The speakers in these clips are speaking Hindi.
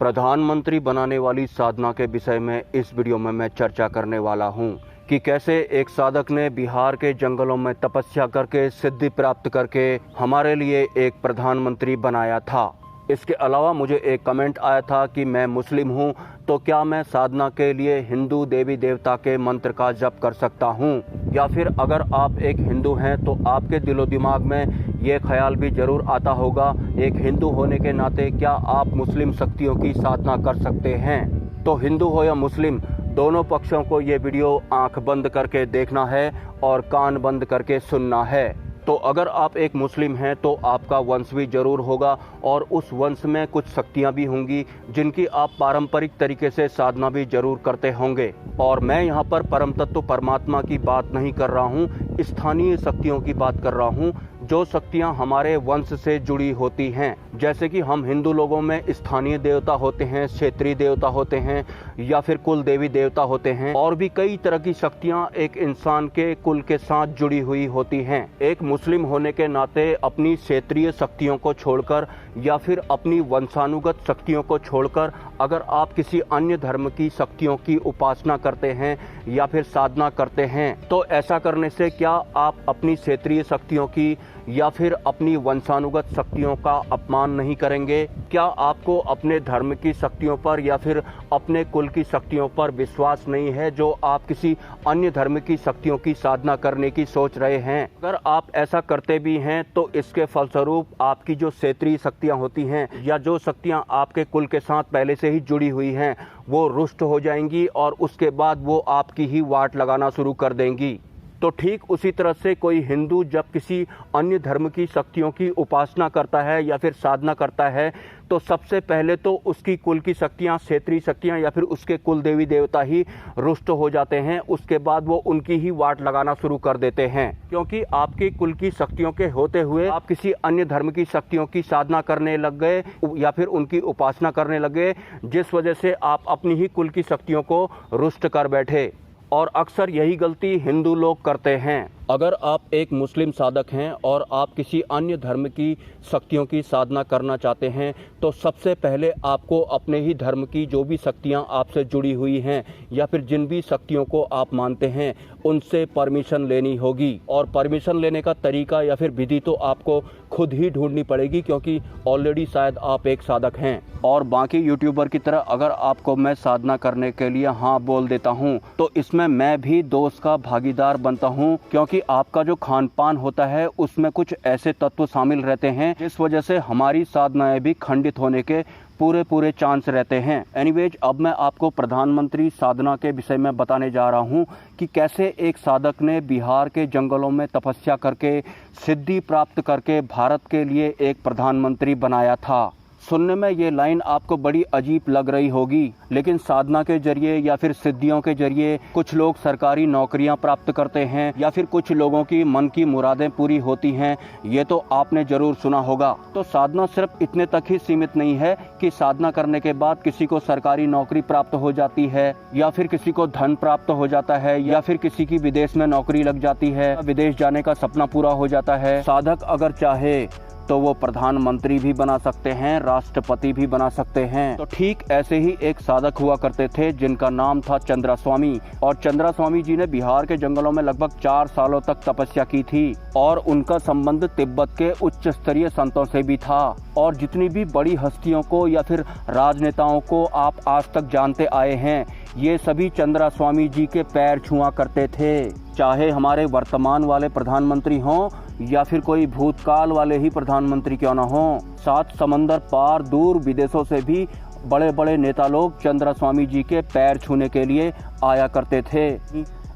प्रधानमंत्री बनाने वाली साधना के विषय में इस वीडियो में मैं चर्चा करने वाला हूं कि कैसे एक साधक ने बिहार के जंगलों में तपस्या करके सिद्धि प्राप्त करके हमारे लिए एक प्रधानमंत्री बनाया था। इसके अलावा मुझे एक कमेंट आया था कि मैं मुस्लिम हूं, तो क्या मैं साधना के लिए हिंदू देवी देवता के मंत्र का जप कर सकता हूं? या फिर अगर आप एक हिंदू हैं तो आपके दिलो दिमाग में ये ख्याल भी जरूर आता होगा, एक हिंदू होने के नाते क्या आप मुस्लिम शक्तियों की साधना कर सकते हैं? तो हिंदू हो या मुस्लिम, दोनों पक्षों को ये वीडियो आंख बंद करके देखना है और कान बंद करके सुनना है। तो अगर आप एक मुस्लिम हैं तो आपका वंश भी जरूर होगा और उस वंश में कुछ शक्तियां भी होंगी जिनकी आप पारंपरिक तरीके से साधना भी जरूर करते होंगे। और मैं यहाँ पर परम तत्व परमात्मा की बात नहीं कर रहा हूँ, स्थानीय शक्तियों की बात कर रहा हूँ, जो शक्तियाँ हमारे वंश से जुड़ी होती हैं। जैसे कि हम हिंदू लोगों में स्थानीय देवता होते हैं, क्षेत्रीय देवता होते हैं या फिर कुल देवी देवता होते हैं, और भी कई तरह की शक्तियाँ एक इंसान के कुल के साथ जुड़ी हुई होती हैं। एक मुस्लिम होने के नाते अपनी क्षेत्रीय शक्तियों को छोड़कर या फिर अपनी वंशानुगत शक्तियों को छोड़कर अगर आप किसी अन्य धर्म की शक्तियों की उपासना करते हैं या फिर साधना करते हैं, तो ऐसा करने से क्या आप अपनी क्षेत्रीय शक्तियों की या फिर अपनी वंशानुगत शक्तियों का अपमान नहीं करेंगे? क्या आपको अपने धर्म की शक्तियों पर या फिर अपने कुल की शक्तियों पर विश्वास नहीं है जो आप किसी अन्य धर्म की शक्तियों की साधना करने की सोच रहे हैं? अगर आप ऐसा करते भी हैं तो इसके फलस्वरूप आपकी जो क्षेत्रीय शक्तियां होती हैं या जो शक्तियां आपके कुल के साथ पहले से ही जुड़ी हुई हैं, वो रुष्ट हो जाएंगी और उसके बाद वो आपकी ही वाट लगाना शुरू कर देंगी। तो ठीक उसी तरह से कोई हिंदू जब किसी अन्य धर्म की शक्तियों की उपासना करता है या फिर साधना करता है, तो सबसे पहले तो उसकी कुल की शक्तियाँ, क्षेत्रीय शक्तियाँ या फिर उसके कुल देवी देवता ही रुष्ट हो जाते हैं। उसके बाद वो उनकी ही वाट लगाना शुरू कर देते हैं, क्योंकि आपकी कुल की शक्तियों के होते हुए आप किसी अन्य धर्म की शक्तियों की साधना करने लग गए या फिर उनकी उपासना करने लगे, जिस वजह से आप अपनी ही कुल की शक्तियों को रुष्ट कर बैठे। और अक्सर यही गलती हिंदू लोग करते हैं। अगर आप एक मुस्लिम साधक हैं और आप किसी अन्य धर्म की शक्तियों की साधना करना चाहते हैं, तो सबसे पहले आपको अपने ही धर्म की जो भी शक्तियां आपसे जुड़ी हुई हैं या फिर जिन भी शक्तियों को आप मानते हैं, उनसे परमिशन लेनी होगी। और परमिशन लेने का तरीका या फिर विधि तो आपको खुद ही ढूंढनी पड़ेगी, क्योंकि ऑलरेडी शायद आप एक साधक हैं। और बाकी यूट्यूबर की तरह अगर आपको मैं साधना करने के लिए हाँ बोल देता हूँ, तो इसमें मैं भी दोष का भागीदार बनता हूँ, क्योंकि आपका जो खान पान होता है उसमें कुछ ऐसे तत्व शामिल रहते हैं जिस वजह से हमारी साधनाएं भी खंडित होने के पूरे चांस रहते हैं। एनीवेज, अब मैं आपको प्रधानमंत्री साधना के विषय में बताने जा रहा हूं कि कैसे एक साधक ने बिहार के जंगलों में तपस्या करके सिद्धि प्राप्त करके भारत के लिए एक प्रधानमंत्री बनाया था। सुनने में ये लाइन आपको बड़ी अजीब लग रही होगी, लेकिन साधना के जरिए या फिर सिद्धियों के जरिए कुछ लोग सरकारी नौकरियां प्राप्त करते हैं या फिर कुछ लोगों की मन की मुरादें पूरी होती हैं, ये तो आपने जरूर सुना होगा। तो साधना सिर्फ इतने तक ही सीमित नहीं है कि साधना करने के बाद किसी को सरकारी नौकरी प्राप्त हो जाती है या फिर किसी को धन प्राप्त हो जाता है या फिर किसी की विदेश में नौकरी लग जाती है, विदेश जाने का सपना पूरा हो जाता है। साधक अगर चाहे तो वो प्रधानमंत्री भी बना सकते हैं, राष्ट्रपति भी बना सकते हैं। तो ठीक ऐसे ही एक साधक हुआ करते थे जिनका नाम था चंद्रास्वामी। और चंद्रास्वामी जी ने बिहार के जंगलों में लगभग 4 सालों तक तपस्या की थी और उनका संबंध तिब्बत के उच्च स्तरीय संतों से भी था। और जितनी भी बड़ी हस्तियों को या फिर राजनेताओं को आप आज तक जानते आए हैं, ये सभी चंद्रास्वामी जी के पैर छुआ करते थे। चाहे हमारे वर्तमान वाले प्रधानमंत्री हों या फिर कोई भूतकाल वाले ही प्रधानमंत्री क्यों ना हो, 7 समंदर पार दूर विदेशों से भी बड़े बड़े नेता लोग चंद्रास्वामी जी के पैर छूने के लिए आया करते थे।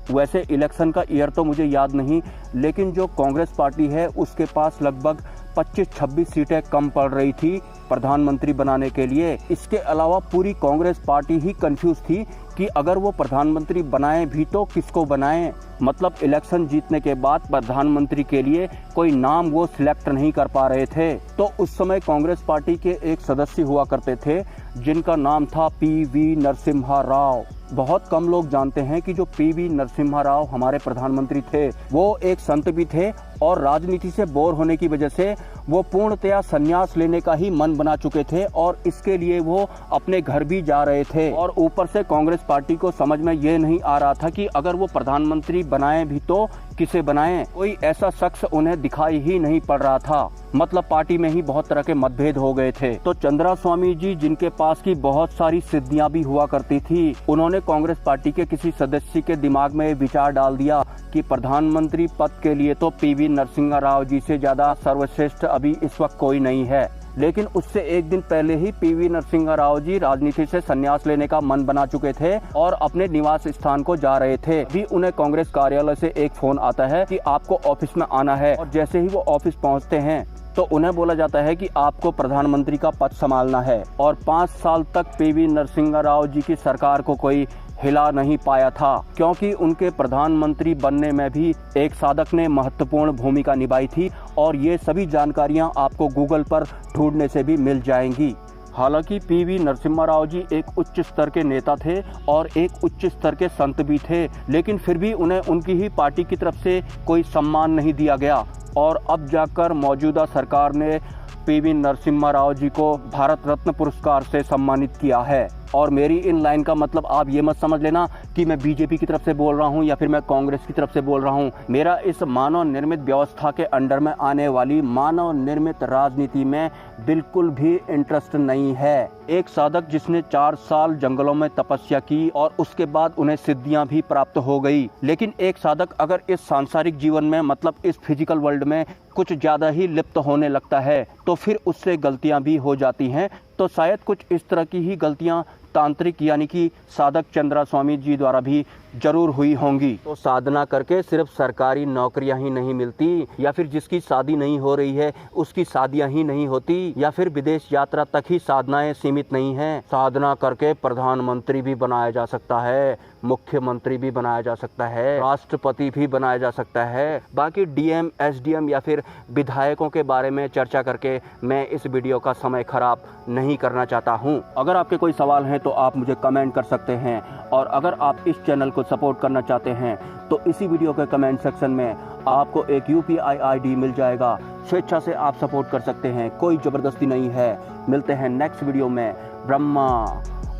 वैसे इलेक्शन का ईयर तो मुझे याद नहीं, लेकिन जो कांग्रेस पार्टी है उसके पास लगभग 25-26 सीटें कम पड़ रही थी प्रधानमंत्री बनाने के लिए। इसके अलावा पूरी कांग्रेस पार्टी ही कंफ्यूज थी कि अगर वो प्रधानमंत्री बनाएं भी तो किसको बनाएं। मतलब इलेक्शन जीतने के बाद प्रधानमंत्री के लिए कोई नाम वो सिलेक्ट नहीं कर पा रहे थे। तो उस समय कांग्रेस पार्टी के एक सदस्य हुआ करते थे जिनका नाम था पीवी नरसिम्हा राव। बहुत कम लोग जानते हैं कि जो पीवी नरसिम्हा राव हमारे प्रधानमंत्री थे, वो एक संत भी थे और राजनीति से बोर होने की वजह से वो पूर्णतया संन्यास लेने का ही मन बना चुके थे और इसके लिए वो अपने घर भी जा रहे थे। और ऊपर से कांग्रेस पार्टी को समझ में ये नहीं आ रहा था कि अगर वो प्रधानमंत्री बनाए भी तो किसे बनाएं, कोई ऐसा शख्स उन्हें दिखाई ही नहीं पड़ रहा था। मतलब पार्टी में ही बहुत तरह के मतभेद हो गए थे। तो चंद्रास्वामी जी, जिनके पास की बहुत सारी सिद्धियां भी हुआ करती थी, उन्होंने कांग्रेस पार्टी के किसी सदस्य के दिमाग में विचार डाल दिया कि प्रधानमंत्री पद के लिए तो पीवी नरसिम्हा राव जी से ज्यादा सर्वश्रेष्ठ अभी इस वक्त कोई नहीं है। लेकिन उससे एक दिन पहले ही पीवी नरसिम्हा राव जी राजनीति से संन्यास लेने का मन बना चुके थे और अपने निवास स्थान को जा रहे थे। भी उन्हें कांग्रेस कार्यालय से एक फोन आता है कि आपको ऑफिस में आना है। और जैसे ही वो ऑफिस पहुंचते हैं तो उन्हें बोला जाता है कि आपको प्रधानमंत्री का पद संभालना है। और 5 साल तक पीवी नरसिम्हा राव जी की सरकार को कोई हिला नहीं पाया था, क्योंकि उनके प्रधानमंत्री बनने में भी एक साधक ने महत्वपूर्ण भूमिका निभाई थी। और ये सभी जानकारियां आपको गूगल पर ढूंढने से भी मिल जाएंगी। हालांकि पीवी नरसिम्हा राव जी एक उच्च स्तर के नेता थे और एक उच्च स्तर के संत भी थे, लेकिन फिर भी उन्हें उनकी ही पार्टी की तरफ से कोई सम्मान नहीं दिया गया। और अब जाकर मौजूदा सरकार ने पीवी नरसिम्हा राव जी को भारत रत्न पुरस्कार से सम्मानित किया है। और मेरी इन लाइन का मतलब आप ये मत समझ लेना कि मैं बीजेपी की तरफ से बोल रहा हूँ या फिर मैं कांग्रेस की तरफ से बोल रहा हूँ। मेरा इस मानव निर्मित व्यवस्था के अंडर में आने वाली मानव निर्मित राजनीति में बिल्कुल भी इंटरेस्ट नहीं है। एक साधक जिसने 4 साल जंगलों में तपस्या की और उसके बाद उन्हें सिद्धियां भी प्राप्त हो गई, लेकिन एक साधक अगर इस सांसारिक जीवन में, मतलब इस फिजिकल वर्ल्ड में कुछ ज्यादा ही लिप्त होने लगता है तो फिर उससे गलतियां भी हो जाती हैं। तो शायद कुछ इस तरह की ही गलतियां तांत्रिक यानी कि साधक चंद्रास्वामी जी द्वारा भी जरूर हुई होंगी। तो साधना करके सिर्फ सरकारी नौकरियां ही नहीं मिलती, या फिर जिसकी शादी नहीं हो रही है उसकी शादियां ही नहीं होती, या फिर विदेश यात्रा तक ही साधनाएं सीमित नहीं हैं। साधना करके प्रधानमंत्री भी बनाया जा सकता है, मुख्यमंत्री भी बनाया जा सकता है, राष्ट्रपति भी बनाया जा सकता है। बाकी डीएम, एसडीएम या फिर विधायकों के बारे में चर्चा करके मैं इस वीडियो का समय खराब नहीं करना चाहता हूं। अगर आपके कोई सवाल हैं तो आप मुझे कमेंट कर सकते हैं, और अगर आप इस चैनल को सपोर्ट करना चाहते हैं तो इसी वीडियो के कमेंट सेक्शन में आपको एक यूपीआई आईडी मिल जाएगा। स्वेच्छा से आप सपोर्ट कर सकते हैं, कोई जबरदस्ती नहीं है। मिलते हैं नेक्स्ट वीडियो में। ब्रह्मा,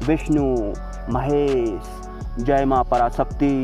विष्णु, महेश, जय मां पराशक्ति।